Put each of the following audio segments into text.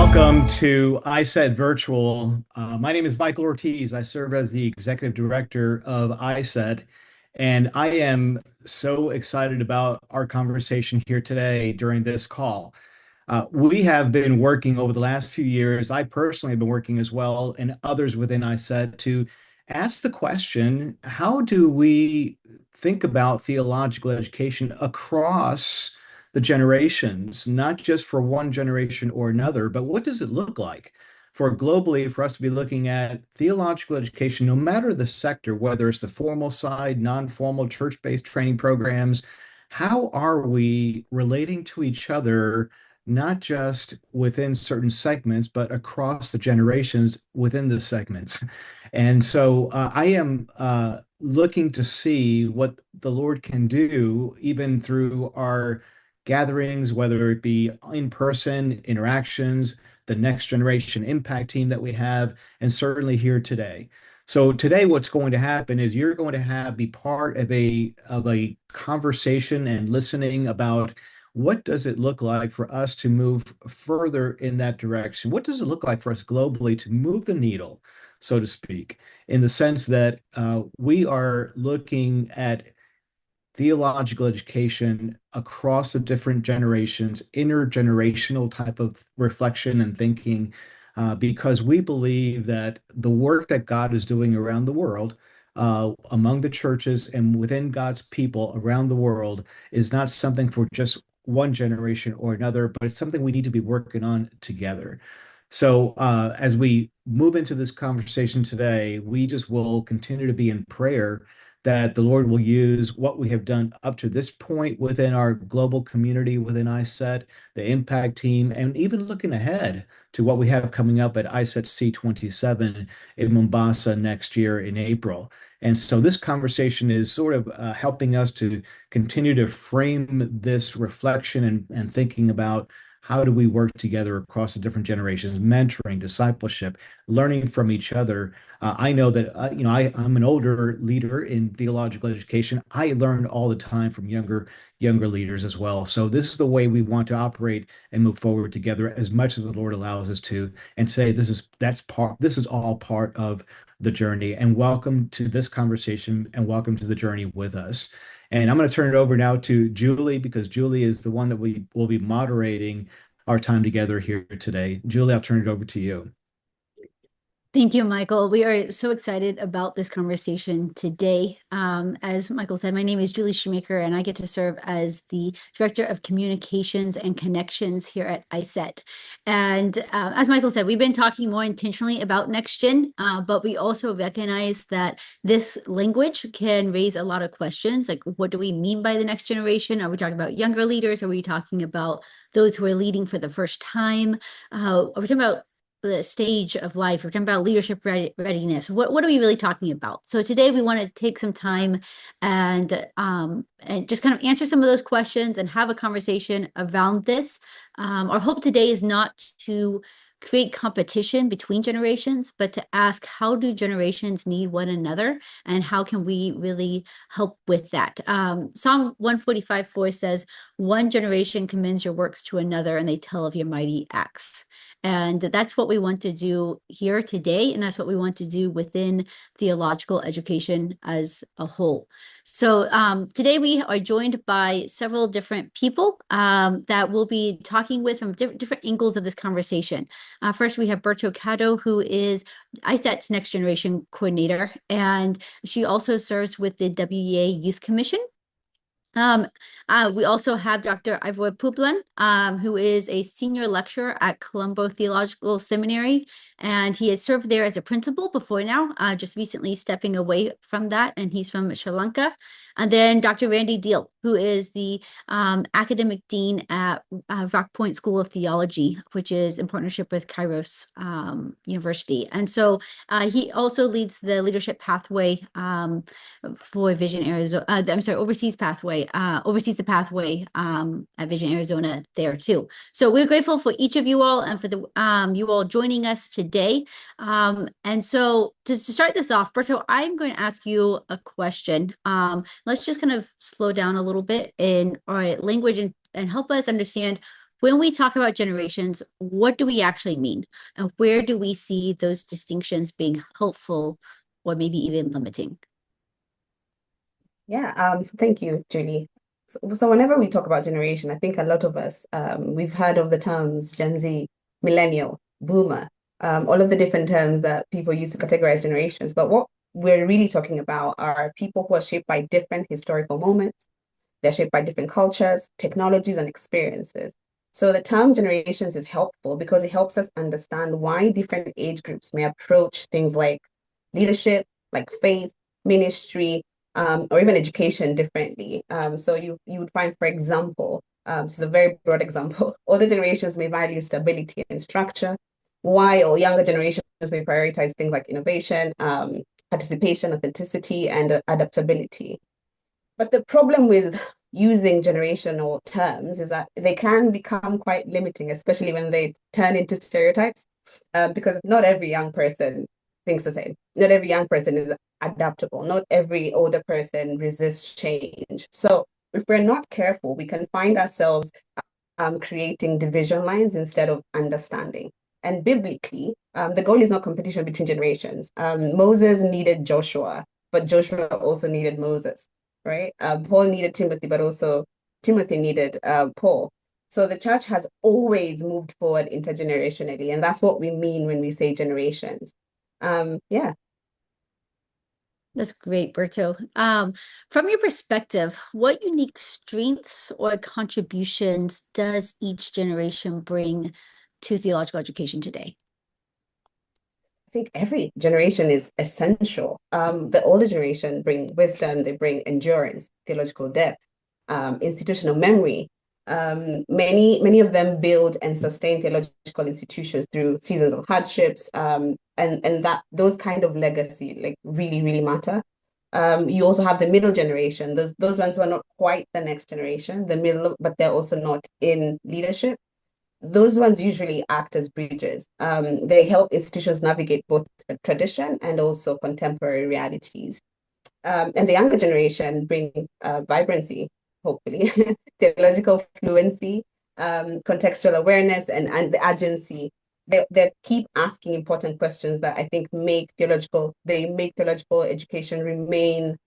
Welcome to iSet Virtual. My name is Michael Ortiz. I serve as the executive director of iSet, and I am so excited about our conversation here today during this call. We have been working over the last few years. I personally have been working as well, and others within iSet to ask the question, how do we think about theological education across the generations, not just for one generation or another, but what does it look like for globally for us to be looking at theological education, no matter the sector, whether it's the formal side, non-formal, church-based training programs, how are we relating to each other, not just within certain segments, but across the generations within the segments? And so I am looking to see what the Lord can do, even through our gatherings, whether it be in person interactions, the next generation impact team that we have, and certainly here today. So today, what's going to happen is you're going to have be part of a conversation and listening about what does it look like for us to move further in that direction? What does it look like for us globally to move the needle, so to speak, in the sense that we are looking at theological education across the different generations, intergenerational type of reflection and thinking, because we believe that the work that God is doing around the world, among the churches and within God's people around the world, is not something for just one generation or another, but it's something we need to be working on together. So, as we move into this conversation today, we just will continue to be in prayer that the Lord will use what we have done up to this point within our global community, within iSet, the impact team, and even looking ahead to what we have coming up at iSet C27 in Mombasa next year in April. And so this conversation is sort of helping us to continue to frame this reflection and thinking about how do we work together across the different generations, mentoring, discipleship, learning from each other. I know that I'm an older leader in theological education. I learn all the time from younger leaders as well. So this is the way we want to operate and move forward together as much as the Lord allows us to. And today, this is all part of the journey. And welcome to this conversation, and welcome to the journey with us. And I'm going to turn it over now to Julie, because Julie is the one that we will be moderating our time together here today. Julie, I'll turn it over to you. Thank you, Michael. We are so excited about this conversation today. As Michael said, my name is Julie Shoemaker, and I get to serve as the Director of Communications and Connections here at iSet. And as Michael said, we've been talking more intentionally about Next Gen, but we also recognize that this language can raise a lot of questions, like what do we mean by the next generation? Are we talking about younger leaders? Are we talking about those who are leading for the first time? Are we talking about the stage of life? We're talking about leadership readiness. What are we really talking about? So today we want to take some time and just kind of answer some of those questions and have a conversation around this. Our hope today is not to create competition between generations, but to ask how do generations need one another, and how can we really help with that? Psalm 145:4 says, "One generation commends your works to another, and they tell of your mighty acts." And that's what we want to do here today, and that's what we want to do within theological education as a whole. So today we are joined by several different people that we'll be talking with from different angles of this conversation. First, we have Berto Caddo, who is iSet's Next Generation Coordinator, and she also serves with the WEA Youth Commission. We also have Dr. Ivor Puplan, who is a senior lecturer at Colombo Theological Seminary, and he has served there as a principal before now, just recently stepping away from that, and he's from Sri Lanka. And then Dr. Randy Deal, who is the academic dean at Rock Point School of Theology, which is in partnership with Kairos University. And so he also leads the leadership pathway for Vision Arizona. Oversees the pathway at Vision Arizona there too. So we're grateful for each of you all and for the you all joining us today. And so to start this off, Berto, I'm going to ask you a question. Let's just kind of slow down a little bit in our language and help us understand when we talk about generations, what do we actually mean? And where do we see those distinctions being helpful or maybe even limiting? Yeah, so thank you, Julie. So whenever we talk about generation, I think a lot of us, we've heard of the terms Gen Z, millennial, boomer, all of the different terms that people use to categorize generations. But what we're really talking about are people who are shaped by different historical moments. They're shaped by different cultures, technologies, and experiences. So the term generations is helpful because it helps us understand why different age groups may approach things like leadership, like faith, ministry, or even education differently. So you would find, for example, this is a very broad example, older generations may value stability and structure, while younger generations may prioritize things like innovation, participation, authenticity, and adaptability. But the problem with using generational terms is that they can become quite limiting, especially when they turn into stereotypes, because not every young person thinks the same. Not every young person is adaptable. Not every older person resists change. So if we're not careful, we can find ourselves creating division lines instead of understanding. And biblically, the goal is not competition between generations. Moses needed Joshua, but Joshua also needed Moses, right? Paul needed Timothy, but also Timothy needed Paul. So the church has always moved forward intergenerationally, and that's what we mean when we say generations. Yeah. That's great, Berto. From your perspective, what unique strengths or contributions does each generation bring to theological education today? I think every generation is essential. The older generation bring wisdom, they bring endurance, theological depth, institutional memory. Many of them build and sustain theological institutions through seasons of hardships, and that those kind of legacy like really matter. You also have the middle generation, those ones who are not quite the next generation, the middle, but they're also not in leadership. Those ones usually act as bridges. They help institutions navigate both tradition and also contemporary realities. And the younger generation bring vibrancy, hopefully, theological fluency, contextual awareness, and the agency. They keep asking important questions that I think make theological education remain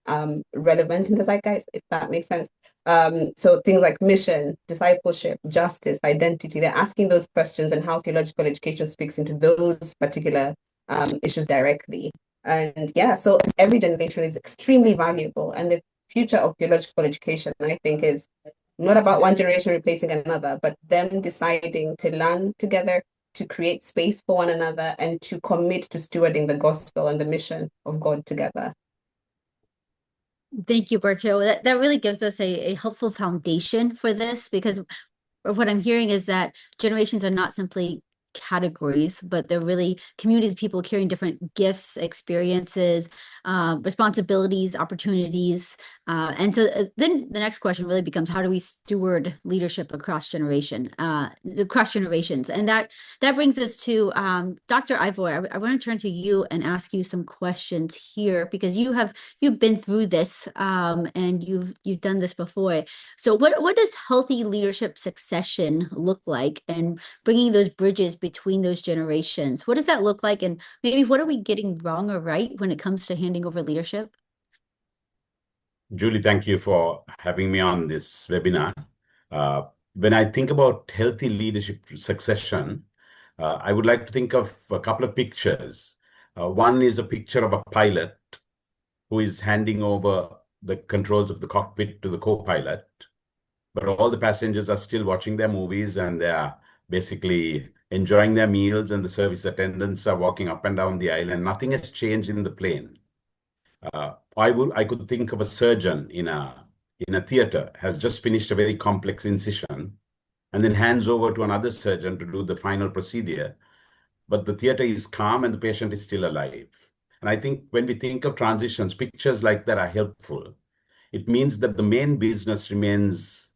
relevant in the zeitgeist, if that makes sense. So things like mission, discipleship, justice, identity, they're asking those questions and how theological education speaks into those particular issues directly. And yeah, so every generation is extremely valuable. And the future of theological education, I think, is not about one generation replacing another, but them deciding to learn together, to create space for one another, and to commit to stewarding the gospel and the mission of God together. Thank you, Berto. That really gives us a helpful foundation for this, because what I'm hearing is that generations are not simply categories, but they're really communities of people carrying different gifts, experiences, responsibilities, opportunities. And so then the next question really becomes, how do we steward leadership across across generations? And that brings us to Dr. Ivor. I want to turn to you and ask you some questions here, because you've been through this and you've done this before. So what does healthy leadership succession look like, and bringing those bridges between those generations? What does that look like? And maybe what are we getting wrong or right when it comes to handing over leadership? Julie, thank you for having me on this webinar. When I think about healthy leadership succession, I would like to think of a couple of pictures. One is a picture of a pilot who is handing over the controls of the cockpit to the co-pilot, but all the passengers are still watching their movies and they are basically enjoying their meals, and the service attendants are walking up and down the aisle, and nothing has changed in the plane. I could think of a surgeon in a theater has just finished a very complex incision and then hands over to another surgeon to do the final procedure. But the theater is calm and the patient is still alive. And I think when we think of transitions, pictures like that are helpful. It means that the main business remains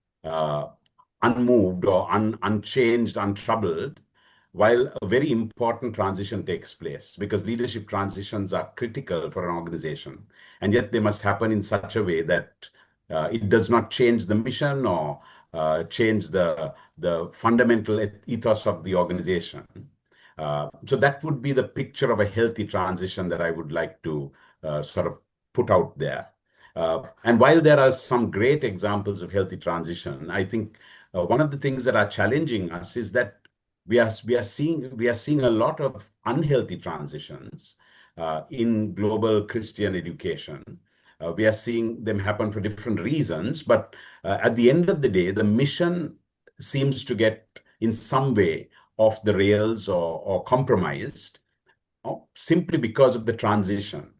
unmoved or unchanged, untroubled, while a very important transition takes place, because leadership transitions are critical for an organization, and yet they must happen in such a way that it does not change the mission or change the fundamental ethos of the organization. So that would be the picture of a healthy transition that I would like to sort of put out there. And while there are some great examples of healthy transition, I think one of the things that are challenging us is that we are seeing a lot of unhealthy transitions in global Christian education. We are seeing them happen for different reasons, but at the end of the day, the mission seems to get in some way off the rails or compromised simply because of the transition.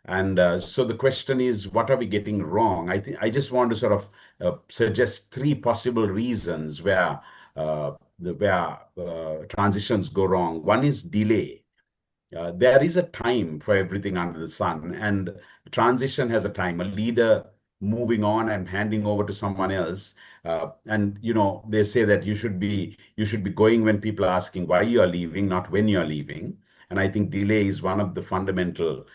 And so the question is, what are we getting wrong? I just want to sort of suggest three possible reasons where transitions go wrong. One is delay. There is a time for everything under the sun, and transition has a time. A leader moving on and handing over to someone else, and they say that you should be going when people are asking why you are leaving, not when you are leaving. And I think delay is one of the fundamental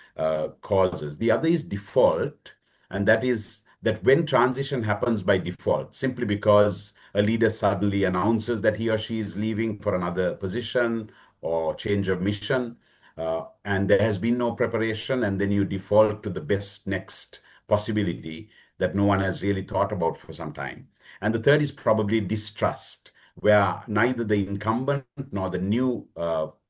causes. The other is default, and that is that when transition happens by default, simply because a leader suddenly announces that he or she is leaving for another position or change of mission, and there has been no preparation, and then you default to the best next possibility that no one has really thought about for some time. And the third is probably distrust, where neither the incumbent nor the new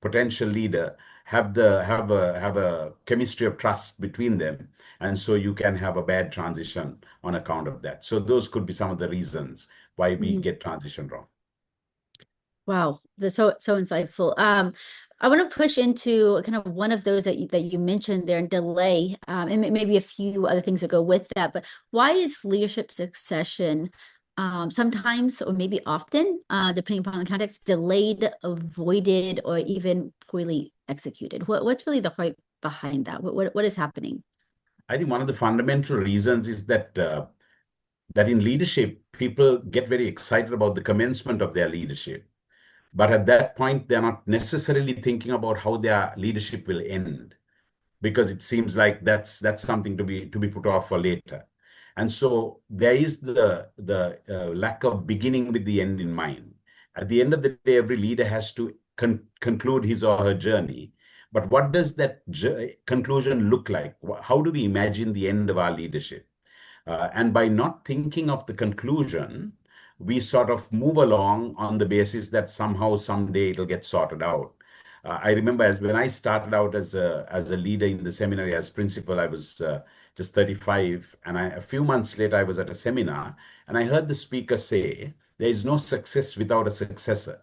potential leader have a chemistry of trust between them, and so you can have a bad transition on account of that. So those could be some of the reasons why we get transition wrong. Wow, that's so insightful. I want to push into kind of one of those that you mentioned there, delay, and maybe a few other things that go with that. But why is leadership succession sometimes, or maybe often, depending upon the context, delayed, avoided, or even poorly executed? What's really the heart behind that? What is happening? I think one of the fundamental reasons is that in leadership, people get very excited about the commencement of their leadership. But at that point, they're not necessarily thinking about how their leadership will end, because it seems like that's something to be put off for later. And so there is the lack of beginning with the end in mind. At the end of the day, every leader has to conclude his or her journey. But what does that conclusion look like? How do we imagine the end of our leadership? And by not thinking of the conclusion, we sort of move along on the basis that somehow, someday it'll get sorted out. I remember when I started out as a leader in the seminary as principal, I was just 35. And a few months later, I was at a seminar and I heard the speaker say, there is no success without a successor.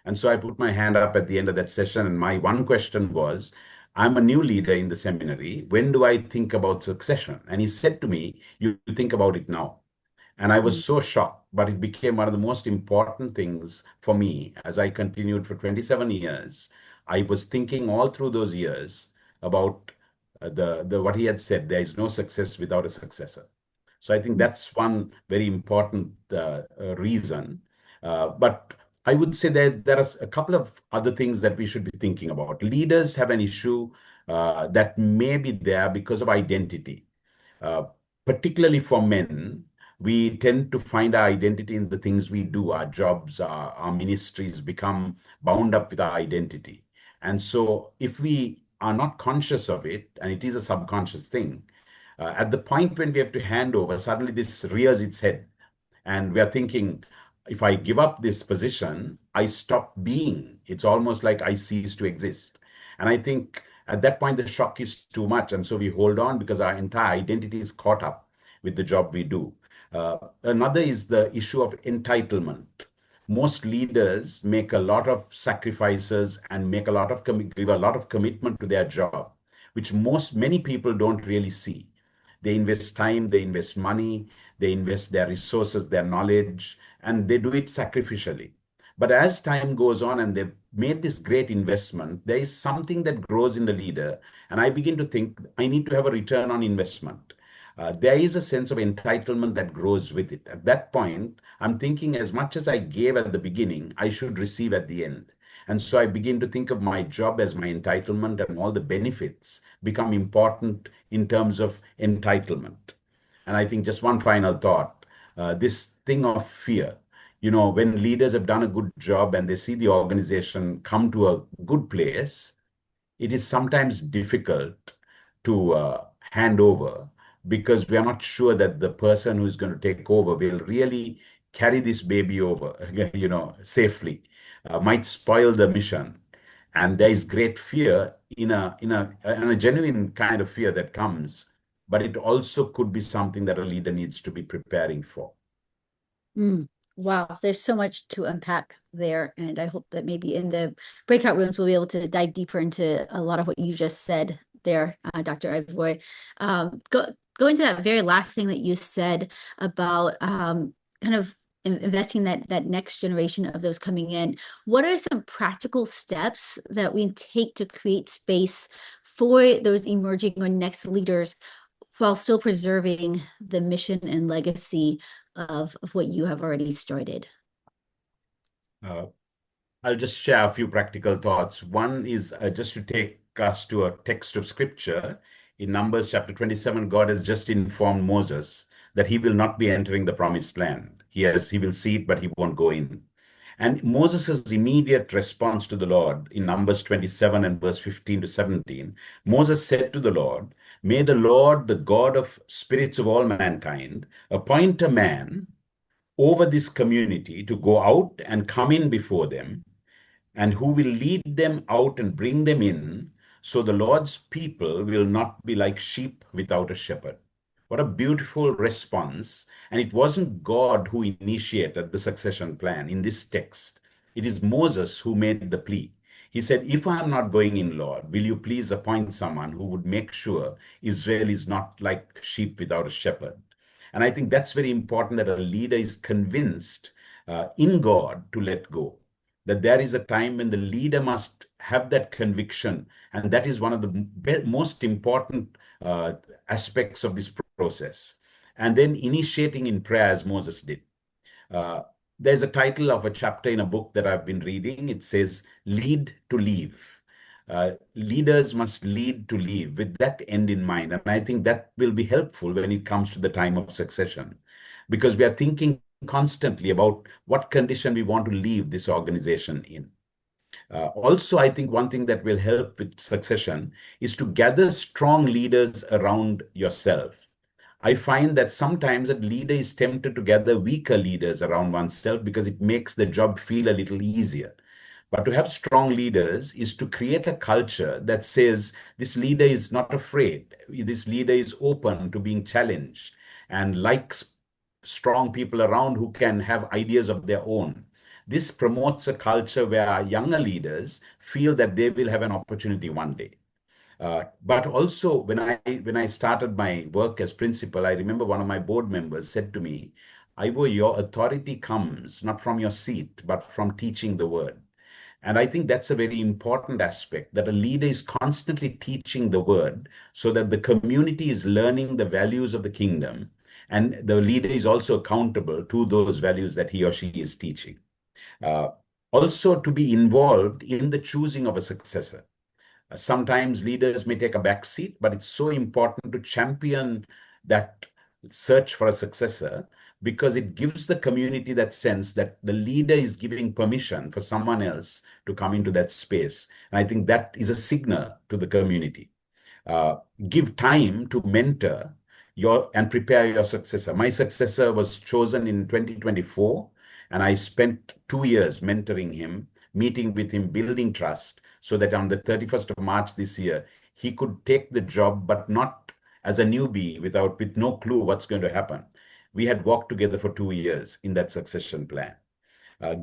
And so I put my hand up at the end of that session. And my one question was, I'm a new leader in the seminary. When do I think about succession? And he said to me, you think about it now. And I was so shocked, but it became one of the most important things for me as I continued for 27 years. I was thinking all through those years about the what he had said, there is no success without a successor. So I think that's one very important reason. But I would say there are a couple of other things that we should be thinking about. Leaders have an issue that may be there because of identity. Particularly for men, we tend to find our identity in the things we do. Our jobs, our ministries become bound up with our identity. And so if we are not conscious of it, and it is a subconscious thing, at the point when we have to hand over, suddenly this rears its head. And we are thinking, if I give up this position, I stop being. It's almost like I cease to exist. And I think at that point, the shock is too much. And so we hold on because our entire identity is caught up with the job we do. Another is the issue of entitlement. Most leaders make a lot of sacrifices and give a lot of commitment to their job, which many people don't really see. They invest time, they invest money, they invest their resources, their knowledge, and they do it sacrificially. But as time goes on and they've made this great investment, there is something that grows in the leader. And I begin to think I need to have a return on investment. There is a sense of entitlement that grows with it. At that point, I'm thinking as much as I gave at the beginning, I should receive at the end. And so I begin to think of my job as my entitlement, and all the benefits become important in terms of entitlement. And I think just one final thought, this thing of fear. when leaders have done a good job and they see the organization come to a good place, it is sometimes difficult to hand over because we are not sure that the person who is going to take over will really carry this baby over, safely. Might spoil the mission, and there is great fear in a genuine kind of fear that comes, but it also could be something that a leader needs to be preparing for. Wow, there's so much to unpack there. And I hope that maybe in the breakout rooms, we'll be able to dive deeper into a lot of what you just said there, Dr. Ivory. Going to that very last thing that you said about kind of investing that next generation of those coming in, what are some practical steps that we take to create space for those emerging or next leaders while still preserving the mission and legacy of what you have already started? I'll just share a few practical thoughts. One is just to take us to a text of scripture. In Numbers chapter 27, God has just informed Moses that he will not be entering the promised land. He will see it, but he won't go in. And Moses' immediate response to the Lord in Numbers 27 and verse 15 to 17, Moses said to the Lord, "May the Lord, the God of spirits of all mankind, appoint a man over this community to go out and come in before them, and who will lead them out and bring them in, so the Lord's people will not be like sheep without a shepherd." What a beautiful response. And it wasn't God who initiated the succession plan in this text. It is Moses who made the plea. He said, "If I'm not going in, Lord, will you please appoint someone who would make sure Israel is not like sheep without a shepherd?" And I think that's very important, that a leader is convinced in God to let go, that there is a time when the leader must have that conviction. And that is one of the most important aspects of this process. And then initiating in prayer, as Moses did. There's a title of a chapter in a book that I've been reading. It says, "Lead to Leave." Leaders must lead to leave with that end in mind. And I think that will be helpful when it comes to the time of succession, because we are thinking constantly about what condition we want to leave this organization in. Also, I think one thing that will help with succession is to gather strong leaders around yourself. I find that sometimes a leader is tempted to gather weaker leaders around oneself because it makes the job feel a little easier. But to have strong leaders is to create a culture that says this leader is not afraid. This leader is open to being challenged and likes strong people around who can have ideas of their own. This promotes a culture where our younger leaders feel that they will have an opportunity one day. But also, when I started my work as principal, I remember one of my board members said to me, "Ivo, your authority comes not from your seat, but from teaching the word." And I think that's a very important aspect, that a leader is constantly teaching the word so that the community is learning the values of the kingdom, and the leader is also accountable to those values that he or she is teaching. Also, to be involved in the choosing of a successor. Sometimes leaders may take a back seat, but it's so important to champion that search for a successor, because it gives the community that sense that the leader is giving permission for someone else to come into that space. And I think that is a signal to the community. Give time to mentor and prepare your successor. My successor was chosen in 2024, and I spent 2 years mentoring him, meeting with him, building trust, so that on the 31st of March this year, he could take the job, but not as a newbie with no clue what's going to happen. We had walked together for 2 years in that succession plan.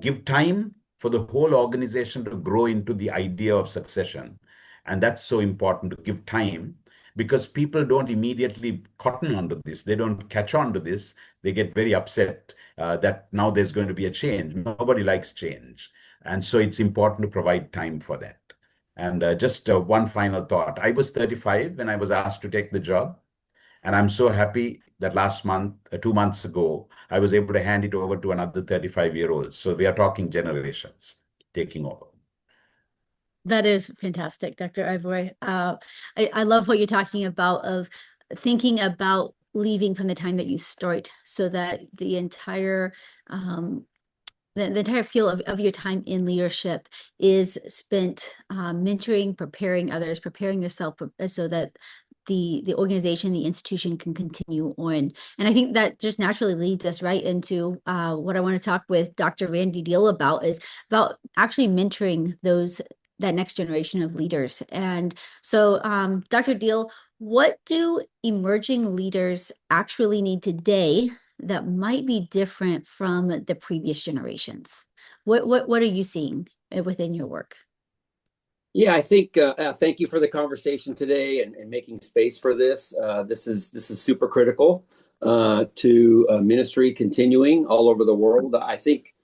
Give time for the whole organization to grow into the idea of succession. And that's so important, to give time, because people don't immediately cotton onto this. They don't catch on to this. They get very upset that now there's going to be a change. Nobody likes change. And so it's important to provide time for that. And just one final thought. I was 35 when I was asked to take the job. And I'm so happy that last month, 2 months ago, I was able to hand it over to another 35-year-old. So we are talking generations taking over. That is fantastic, Dr. Ivory. I love what you're talking about, of thinking about leaving from the time that you start, so that the entire the entire field of your time in leadership is spent mentoring, preparing others, preparing yourself so that the organization, the institution can continue on. And I think that just naturally leads us right into what I want to talk with Dr. Randy Deal about, is about actually mentoring that next generation of leaders. And so, Dr. Deal, what do emerging leaders actually need today that might be different from the previous generations? What are you seeing within your work? Yeah, I think thank you for the conversation today and making space for this. This is super critical to ministry continuing all over the world. I think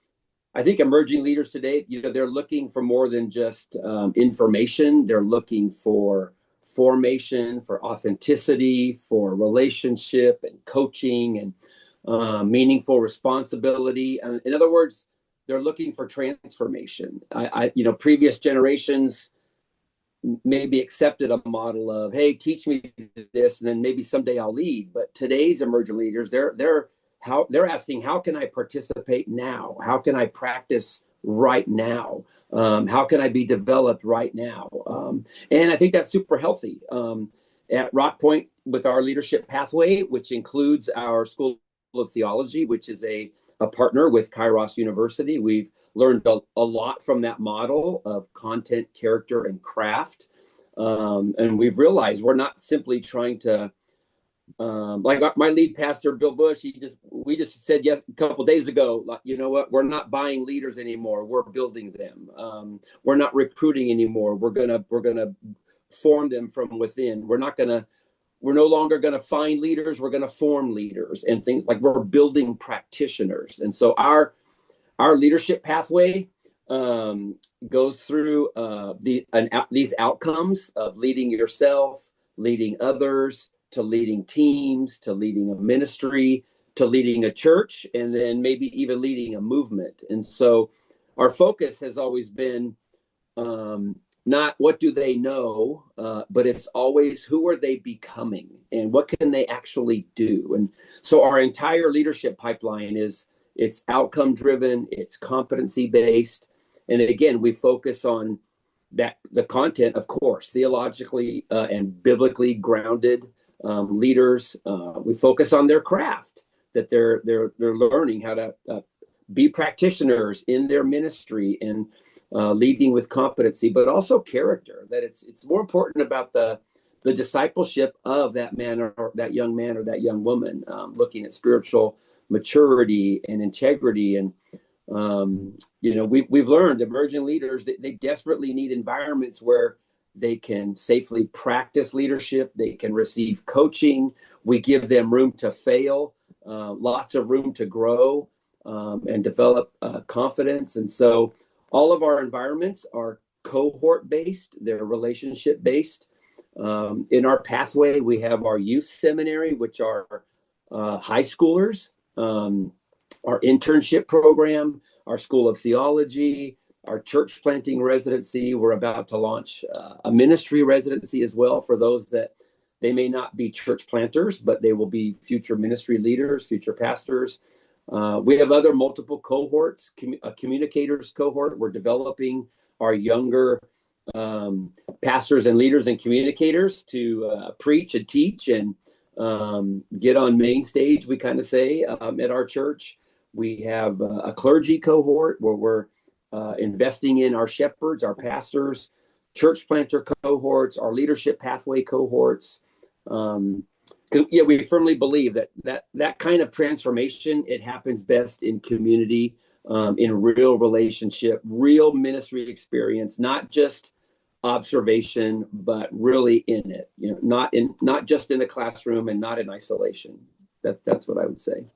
emerging leaders today, they're looking for more than just information. They're looking for formation, for authenticity, for relationship and coaching and meaningful responsibility. In other words, they're looking for transformation. Previous generations maybe accepted a model of, hey, teach me this, and then maybe someday I'll lead. But today's emerging leaders, they're asking, how can I participate now? How can I practice right now? How can I be developed right now? And I think that's super healthy. At Rockpoint, with our leadership pathway, which includes our School of Theology, which is a partner with Kairos University, we've learned a lot from that model of content, character, and craft. And we've realized we're not simply trying to, like my lead pastor, Bill Bush, we just said a couple of days ago, you know what, we're not buying leaders anymore. We're building them. We're not recruiting anymore. We're gonna form them from within. We're no longer going to find leaders. We're going to form leaders, and things like we're building practitioners. And so our leadership pathway goes through these outcomes of leading yourself, leading others, to leading teams, to leading a ministry, to leading a church, and then maybe even leading a movement. And so our focus has always been not what do they know, but it's always who are they becoming and what can they actually do. And so our entire leadership pipeline it's outcome driven, it's competency based. And again, we focus on the content, of course, theologically and biblically grounded leaders. We focus on their craft, that they're learning how to be practitioners in their ministry and leading with competency, but also character, that it's more important about the discipleship of that man or that young man or that young woman, looking at spiritual maturity and integrity. And we've learned emerging leaders, they desperately need environments where they can safely practice leadership, they can receive coaching, we give them room to fail, lots of room to grow and develop confidence. And so all of our environments are cohort-based, they're relationship-based. In our pathway, we have our youth seminary, which are high schoolers, our internship program, our School of Theology, our church planting residency. We're about to launch a ministry residency as well for those that they may not be church planters, but they will be future ministry leaders, future pastors. We have other multiple cohorts, a communicators cohort. We're developing our younger pastors and leaders and communicators to preach and teach and get on main stage, we kind of say, at our church. We have a clergy cohort where we're investing in our shepherds, our pastors, church planter cohorts, our leadership pathway cohorts. We firmly believe that kind of transformation, it happens best in community, in real relationship, real ministry experience, not just observation, but really in it, not just in a classroom and not in isolation. That's what I would say.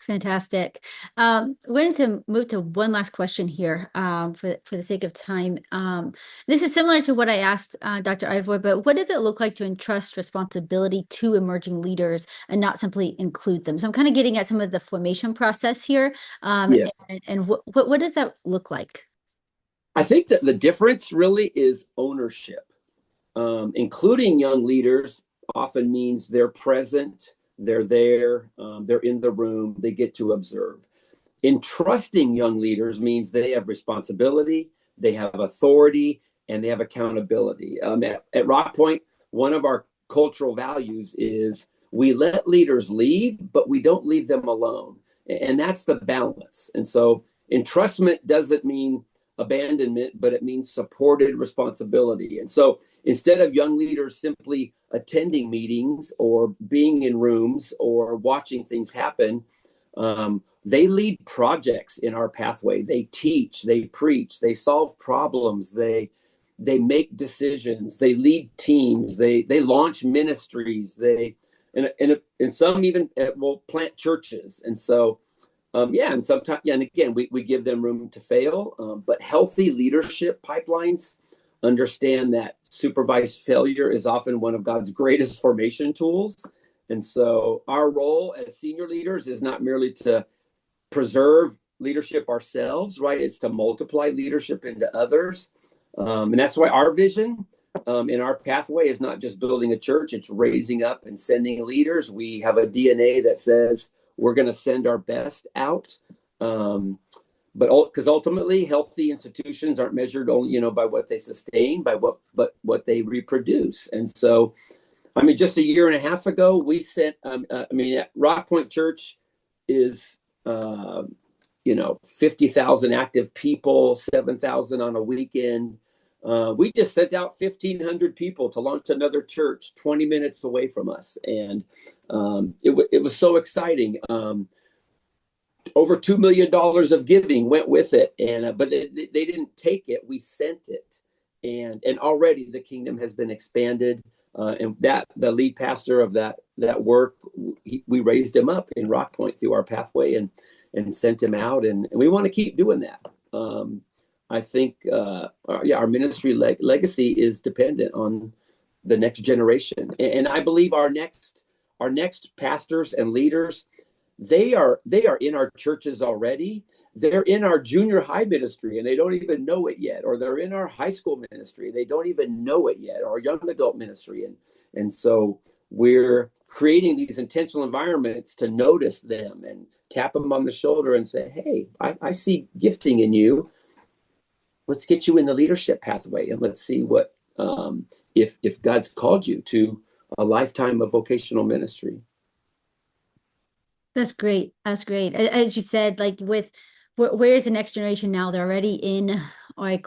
Fantastic. We're going to move to one last question here for the sake of time. This is similar to what I asked Dr. Ivor, but what does it look like to entrust responsibility to emerging leaders and not simply include them? So I'm kind of getting at some of the formation process here. And what does that look like? I think that the difference really is ownership. Including young leaders often means they're present, they're there, they're in the room, they get to observe. Entrusting young leaders means they have responsibility, they have authority, and they have accountability. At Rock Point, one of our cultural values is we let leaders lead, but we don't leave them alone. And that's the balance. And so entrustment doesn't mean abandonment, but it means supported responsibility. And so instead of young leaders simply attending meetings or being in rooms or watching things happen, they lead projects in our pathway. They teach, they preach, they solve problems, they make decisions, they lead teams, they launch ministries, and some even will plant churches. And so and sometimes, and again, we give them room to fail, but healthy leadership pipelines understand that supervised failure is often one of God's greatest formation tools. And so our role as senior leaders is not merely to preserve leadership ourselves, right? It's to multiply leadership into others. And that's why our vision in our pathway is not just building a church, it's raising up and sending leaders. We have a DNA that says we're going to send our best out. But because ultimately healthy institutions aren't measured only, by what they sustain, but what they reproduce. And so, just a year and a half ago, we sent, Rock Point Church is, 50,000 active people, 7,000 on a weekend. We just sent out 1,500 people to launch another church 20 minutes away from us. And it was so exciting. Over $2 million of giving went with it. And but they didn't take it. We sent it. And already the kingdom has been expanded. And that the lead pastor of that work, we raised him up in Rock Point through our pathway and sent him out. And we want to keep doing that. I think, our ministry legacy is dependent on the next generation. And I believe our next pastors and leaders, they are in our churches already. They're in our junior high ministry and they don't even know it yet, or they're in our high school ministry, they don't even know it yet, or young adult ministry. And so we're creating these intentional environments to notice them and tap them on the shoulder and say, hey, I see gifting in you. Let's get you in the leadership pathway and let's see what if God's called you to a lifetime of vocational ministry. That's great. That's great. As you said, like where is the next generation now? They're already in our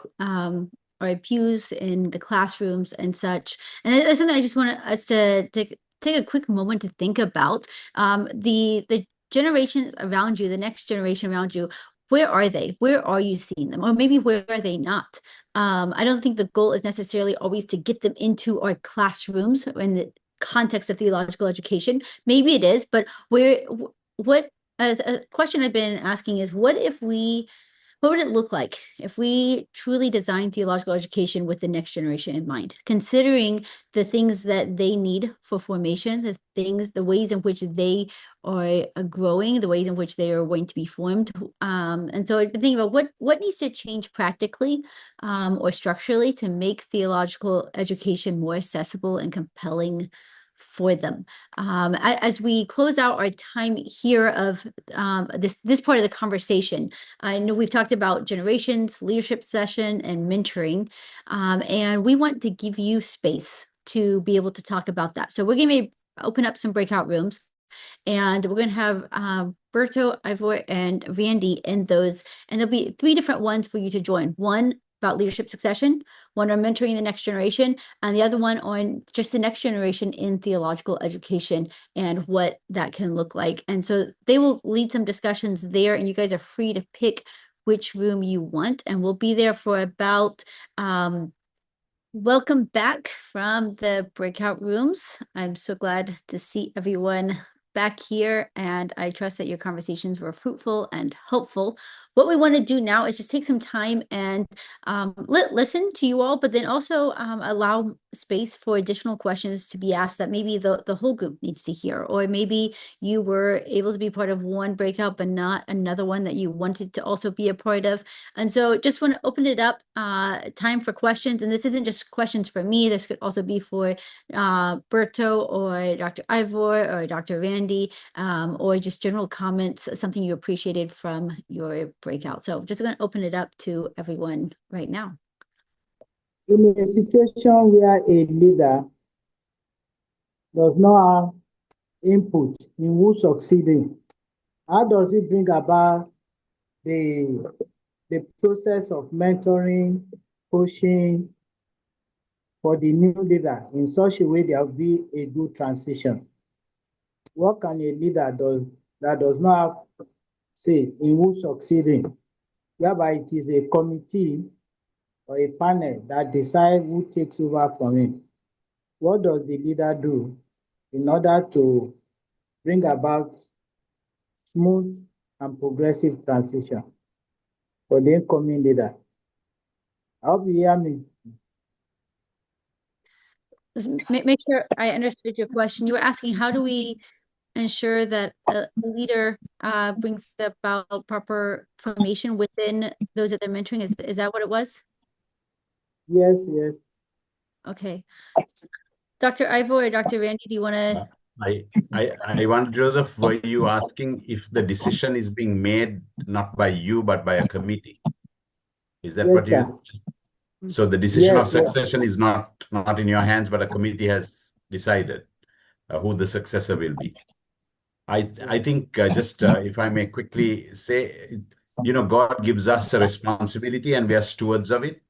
pews, in the classrooms and such. And that's something I just want us to take a quick moment to think about. The generations around you, the next generation around you, where are they? Where are you seeing them? Or maybe where are they not? I don't think the goal is necessarily always to get them into our classrooms in the context of theological education. Maybe it is, but what a question I've been asking is, what would it look like if we truly designed theological education with the next generation in mind, considering the things that they need for formation, the ways in which they are growing, the ways in which they are going to be formed. And so I've been thinking about what needs to change practically or structurally to make theological education more accessible and compelling for them. As we close out our time here of this part of the conversation, I know we've talked about generations, leadership session, and mentoring, and we want to give you space to be able to talk about that. So we're going to open up some breakout rooms, and we're going to have Berto, Ivor, and Randy in those, and there'll be 3 different ones for you to join. One about leadership succession, one on mentoring the next generation, and the other one on just the next generation in theological education and what that can look like. And so they will lead some discussions there, and you guys are free to pick which room you want, and we'll be there for about welcome back from the breakout rooms. I'm so glad to see everyone back here, and I trust that your conversations were fruitful and helpful. What we want to do now is just take some time and listen to you all, but then also allow space for additional questions to be asked that maybe the whole group needs to hear, or maybe you were able to be part of one breakout but not another one that you wanted to also be a part of. And so just want to open it up, time for questions. And this isn't just questions for me. This could also be for Berto or Dr. Ivor or Dr. Randy, or just general comments, something you appreciated from your breakout. So just going to open it up to everyone right now. In a situation where a leader does not have input in who's succeeding, how does it bring about the process of mentoring, coaching for the new leader in such a way there will be a good transition? What can a leader do that does not have say in who's succeeding, whereby it is a committee or a panel that decide who takes over from him? What does the leader do in order to bring about smooth and progressive transition for the incoming leader? I hope you hear me. Just make sure I understood your question. You were asking, how do we ensure that a leader brings about proper formation within those that they're mentoring? Is that what it was? Yes, yes. Okay. Dr. Ivor or Dr. Randy, do you want to? I wonder, Joseph, were you asking if the decision is being made not by you, but by a committee? Is that Yes, what sir. you? So the decision of Yes, yes. succession is not in your hands, but a committee has decided who the successor will be. I think just if I may quickly say, God gives us a responsibility and we are stewards of it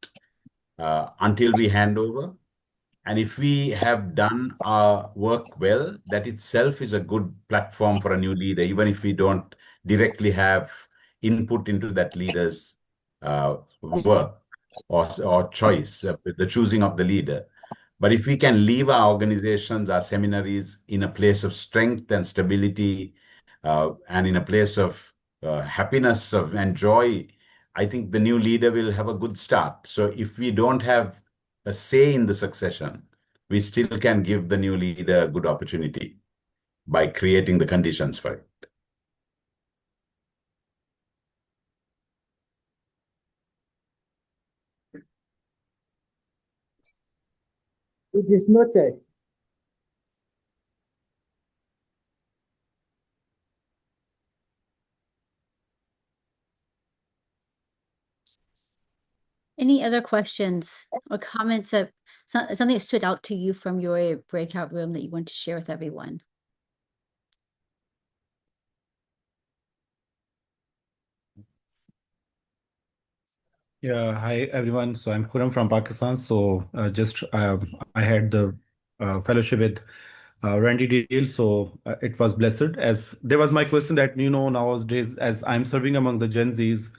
until we hand over. And if we have done our work well, that itself is a good platform for a new leader, even if we don't directly have input into that leader's work or choice, the choosing of the leader. But if we can leave our organizations, our seminaries in a place of strength and stability, and in a place of happiness and joy, I think the new leader will have a good start. So if we don't have a say in the succession, we still can give the new leader a good opportunity by creating the conditions for it. It is noted. Any other questions or comments that something that stood out to you from your breakout room that you want to share with everyone? Yeah, hi everyone. So I'm Khurram from Pakistan. So I had the fellowship with Randy Deal. So it was blessed. As there was my question that nowadays, as I'm serving among the Gen Zs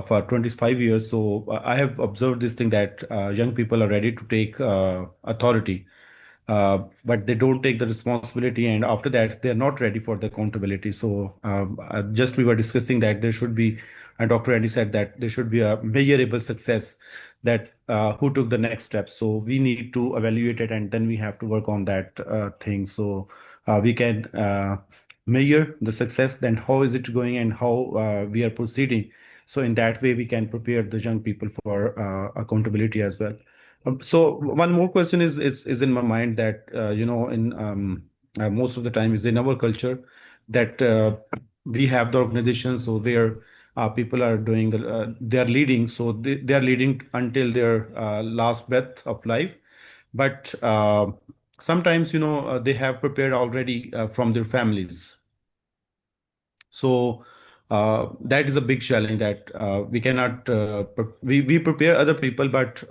for 25 years, so I have observed this thing that young people are ready to take authority, but they don't take the responsibility, and after that they're not ready for the accountability. So just we were discussing that there should be, and Dr. Andy said that there should be a measurable success, that who took the next step. So we need to evaluate it, and then we have to work on that thing. So we can measure the success, then how is it going and how we are proceeding. So in that way we can prepare the young people for accountability as well. So one more question is in my mind that in most of the time is in our culture that we have the organization, so where people are doing they are leading, so they are leading until their last breath of life, but sometimes they have prepared already from their families. So that is a big challenge that we cannot we prepare other people, but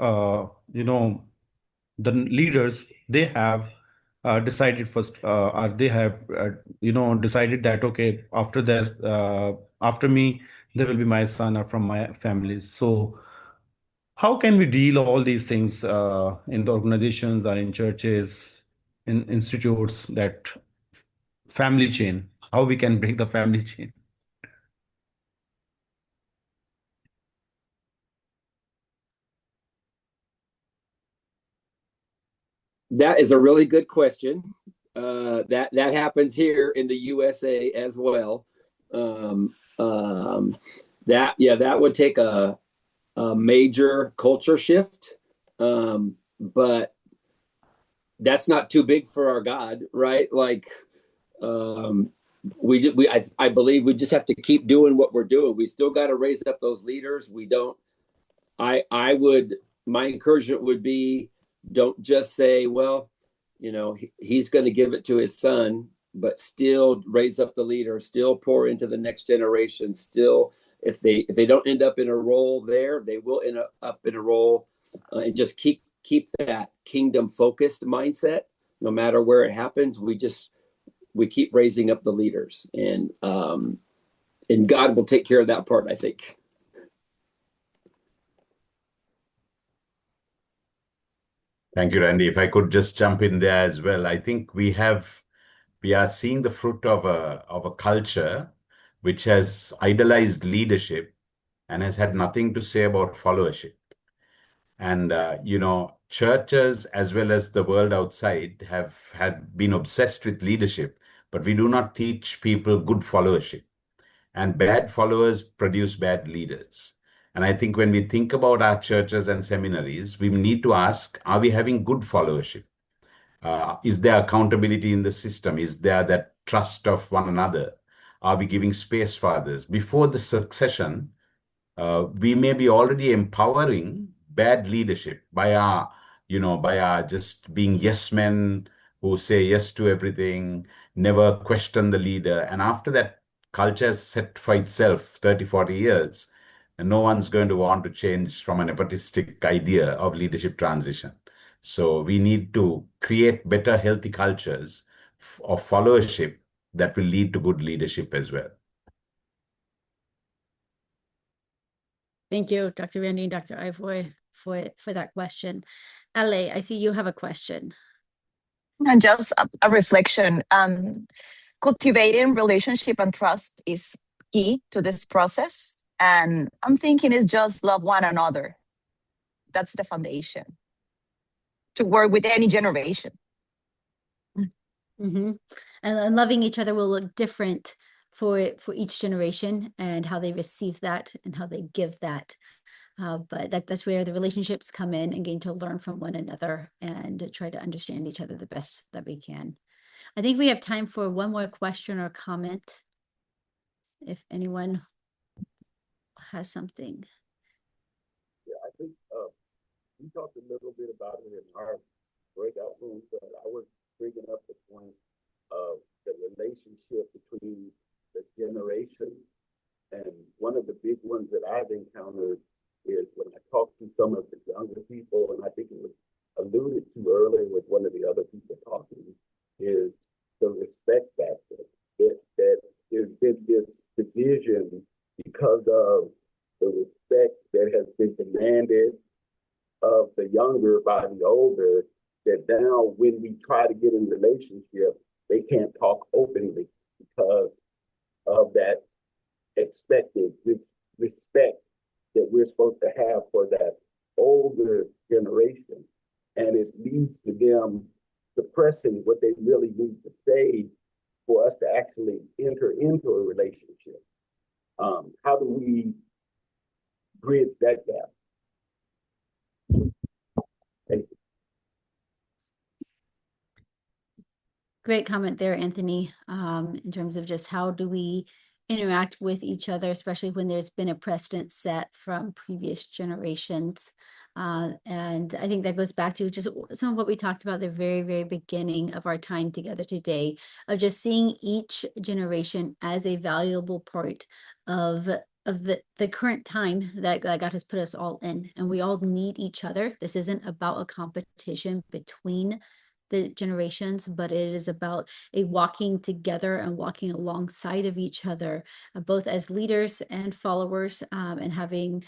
the leaders, they have decided first, or they have decided that okay, after this, after me there will be my son or from my family. So how can we deal all these things in the organizations or in churches, in institutes, that family chain, how we can break the family chain? That is a really good question. That happens here in the USA as well. That would take a major culture shift, but that's not too big for our God, right? Like, I believe we just have to keep doing what we're doing. We still got to raise up those leaders. My encouragement would be, don't just say, well, he's going to give it to his son, but still raise up the leader, still pour into the next generation. Still, if they don't end up in a role there, they will end up in a role, and just keep that kingdom focused mindset. No matter where it happens, we keep raising up the leaders, and God will take care of that part, I think. Thank you, Randy. If I could just jump in there as well, I think we are seeing the fruit of a culture which has idolized leadership and has had nothing to say about followership. And churches as well as the world outside have had been obsessed with leadership, but we do not teach people good followership. And bad followers produce bad leaders. And I think when we think about our churches and seminaries, we need to ask, are we having good followership? Is there accountability in the system? Is there that trust of one another? Are we giving space for others? Before the succession, we may be already empowering bad leadership by our just being yes men who say yes to everything, never question the leader. And after that culture has set for itself 30, 40 years, and no one's going to want to change from a nepotistic idea of leadership transition. So we need to create better, healthy cultures of followership that will lead to good leadership as well. Thank you, Dr. Randy and Dr. Ivoy, for that question. Ale, I see you have a question. And just a reflection. Cultivating relationship and trust is key to this process. And I'm thinking it's just love one another. That's the foundation to work with any generation. Mm-hmm. And loving each other will look different for each generation, and how they receive that and how they give that. But that's where the relationships come in, and getting to learn from one another and try to understand each other the best that we can. I think we have time for one more question or comment, if anyone has something. Yeah, I think we talked a little bit about it in our breakout room, but I was bringing up the point of the relationship between the generations. And one of the big ones that I've encountered is when I talk to some of the younger people, and I think it was alluded to earlier with one of the other people talking, is the respect factor. That there's been this division because of the respect that has been demanded of the younger by the older, that now when we try to get in a relationship, they can't talk openly because of that expected respect that we're supposed to have for that older generation. And it leads to them suppressing what they really need to say for us to actually enter into a relationship. How do we bridge that gap? Thank you. Great comment there, Anthony, in terms of just how do we interact with each other, especially when there's been a precedent set from previous generations. And I think that goes back to just some of what we talked about at the very, very beginning of our time together today, of just seeing each generation as a valuable part of the current time that God has put us all in. And we all need each other. This isn't about a competition between the generations, but it is about a walking together and walking alongside of each other, both as leaders and followers, and having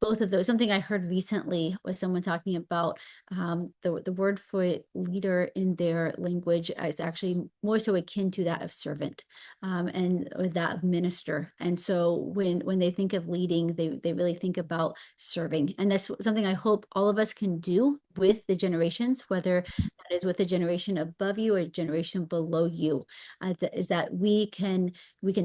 both of those. Something I heard recently was someone talking about the word for leader in their language is actually more so akin to that of servant, or that of minister. And so when they think of leading, they really think about serving. And that's something I hope all of us can do with the generations, whether that is with the generation above you or a generation below you, is that we can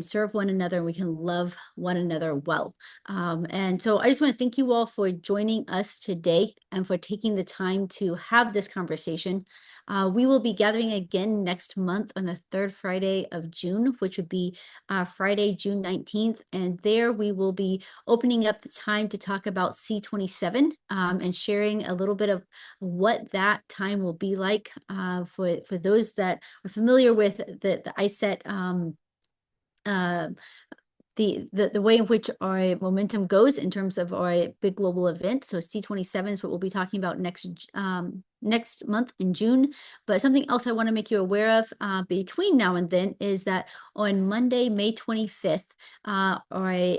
serve one another and we can love one another well. And so I just want to thank you all for joining us today and for taking the time to have this conversation. We will be gathering again next month on the third Friday of June, which would be Friday, June 19th. And there we will be opening up the time to talk about C27 and sharing a little bit of what that time will be like for those that are familiar with the ICET the way in which our momentum goes in terms of our big global event. So C27 is what we'll be talking about next month in June. But something else I want to make you aware of between now and then is that on Monday, May 25th, our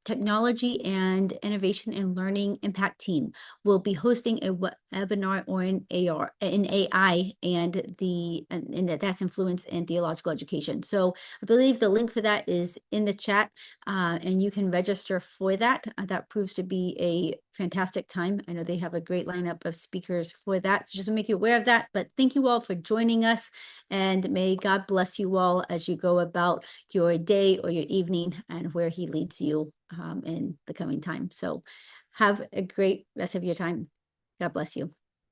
Technology and Innovation and Learning Impact Team will be hosting a webinar on AI and that's influence in theological education. So I believe the link for that is in the chat, and you can register for that. That proves to be a fantastic time. I know they have a great lineup of speakers for that. So just to make you aware of that. But thank you all for joining us, and may God bless you all as you go about your day or your evening and where He leads you in the coming time. So have a great rest of your time. God bless you.